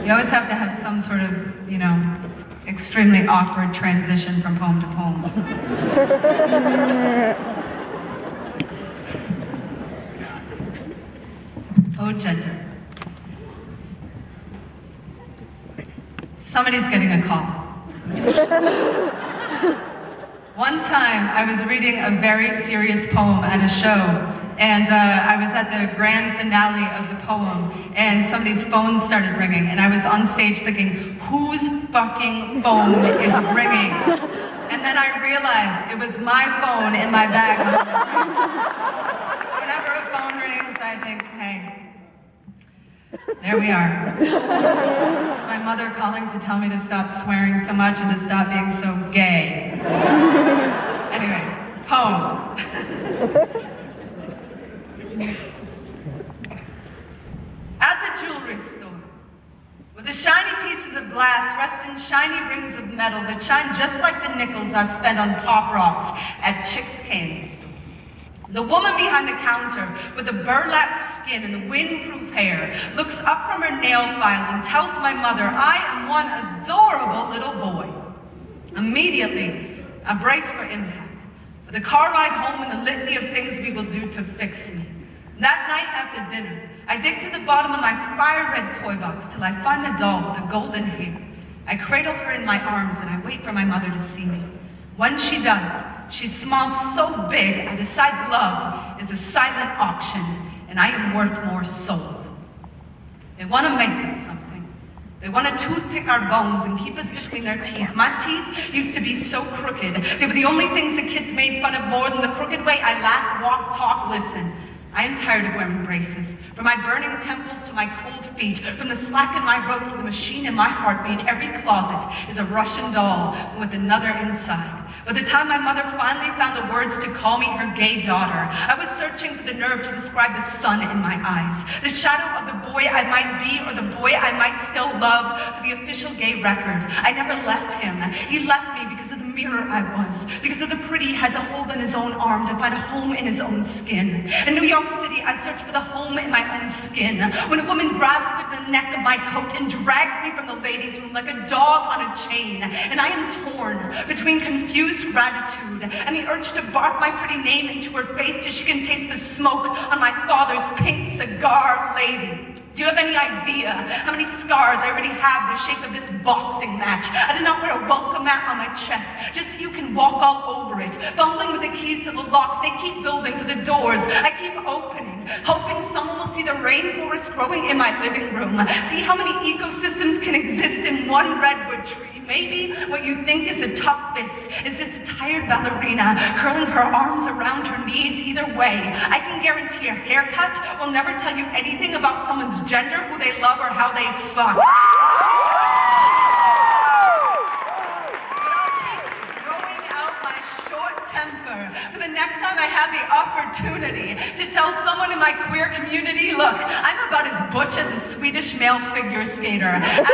You always have to have some sort of, you know, extremely awkward transition from poem to poem. Oh, gender. Somebody's getting a call. One time, I was reading a very serious poem at a show, and I was at the grand finale of the poem, and somebody's phone started ringing, and I was on stage thinking, whose fucking phone is ringing? And then I realized it was my phone in my bag. So whenever a phone rings, I think, hey, there we are. It's my mother calling to tell me to stop swearing so much and to stop being so gay. Anyway, poem. At the jewelry store, with the shiny pieces of glass rest in shiny rings of metal that shine just like the nickels I spent on pop rocks at Chick's Candy Store. The woman behind the counter with the burlap skin and the windproof hair looks up from her nail file and tells my mother I am one adorable little boy. Immediately, I brace for impact, for the car ride home and the litany of things we will do to fix me. That night after dinner, I dig to the bottom of my fire-red toy box till I find the doll with the golden hair. I cradle her in my arms and I wait for my mother to see me. When she does, she smiles so big, I decide love is a silent auction and I am worth more sold. They want to make us something. They want to toothpick our bones and keep us between their teeth. My teeth used to be so crooked. They were the only things the kids made fun of more than the crooked way I laugh, walk, talk, listen. I am tired of wearing braces. From my burning temples to my cold feet, from the slack in my rope to the machine in my heartbeat, every closet is a Russian doll with another inside. By the time my mother finally found the words to call me her gay daughter, I was searching for the nerve to describe the sun in my eyes, the shadow of the boy I might be or the boy I might still love for the official gay record. I never left him. He left me because of the mirror I was, because of the pretty he had to hold in his own arm to find a home in his own skin. In New York City, I searched for the home in my own skin. When a woman grabs me by the neck of my coat and drags me from the ladies' room like a dog on a chain, and I am torn between confused gratitude and the urge to bark my pretty name into her face till she can taste the smoke on my father's pink cigar. Lady, do you have any idea how many scars I already have the shape of this boxing match? I did not wear a welcome mat on my chest just so you can walk all over it. Fumbling with the keys to the locks, they keep building to the doors. I keep opening, hoping someone will see the rainforest growing in my living room. See how many ecosystems can exist in one redwood tree. Maybe what you think is a tough fist is just a tired ballerina curling her arms around her knees. Either way, I can guarantee a haircut will never tell you anything about someone's gender, who they love, or how they fuck. For the next time I have the opportunity to tell someone in my queer community, look, I'm about as butch as a Swedish male figure skater. As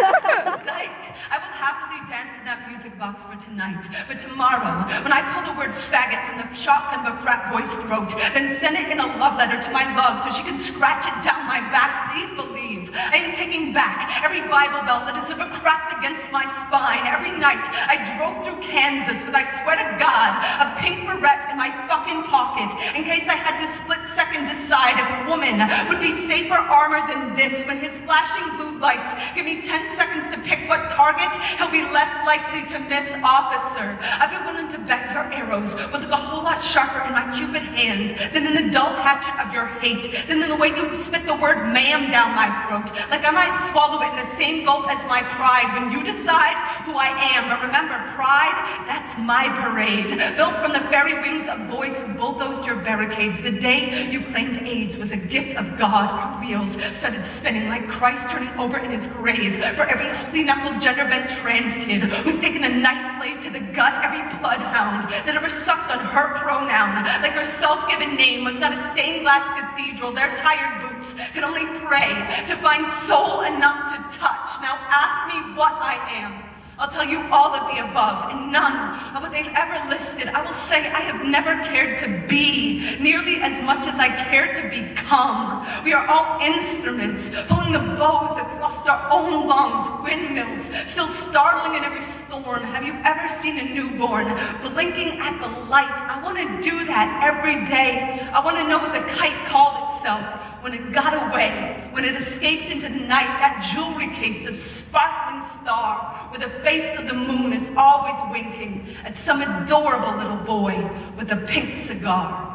a dyke, I will happily dance in that music box for tonight. But tomorrow, when I pull the word faggot from the shotgun of a frat boy's throat, then send it in a love letter to my love so she can scratch it down my back, please believe I am taking back every Bible belt that has ever cracked against my spine. Every night I drove through Kansas with, I swear to God, a pink barrette in my fucking pocket in case I had to split second decide if a woman would be safer armored than this. When his flashing blue lights give me 10 seconds to pick what target, he'll be less likely to miss. Officer, I've been willing to bet your arrows will look a whole lot sharper in my Cupid hands than in the dull hatchet of your hate, than in the way you spit the word ma'am down my throat, like I might swallow it in the same gulp as my pride when you decide who I am. But remember, pride, that's my parade, built from the very wings of boys who bulldozed your barricades. The day you claimed AIDS was a gift of God, our wheels started spinning like Christ turning over in his grave for every holy-knuckled gender-bent trans kid who's taken a knife blade to the gut, every bloodhound that ever sucked on her pronoun, like her self-given name was not a stained glass cathedral. Their tired boots could only pray to find soul enough to touch. Now ask me what I am. I'll tell you all of the above and none of what they've ever listed. I will say I have never cared to be nearly as much as I care to become. We are all instruments, pulling the bows across our own lungs, windmills, still startling in every storm. Have you ever seen a newborn blinking at the light? I want to do that every day. I want to know what the kite called itself when it got away, when it escaped into the night, that jewelry case of sparkling star where the face of the moon is always winking at some adorable little boy with a pink cigar.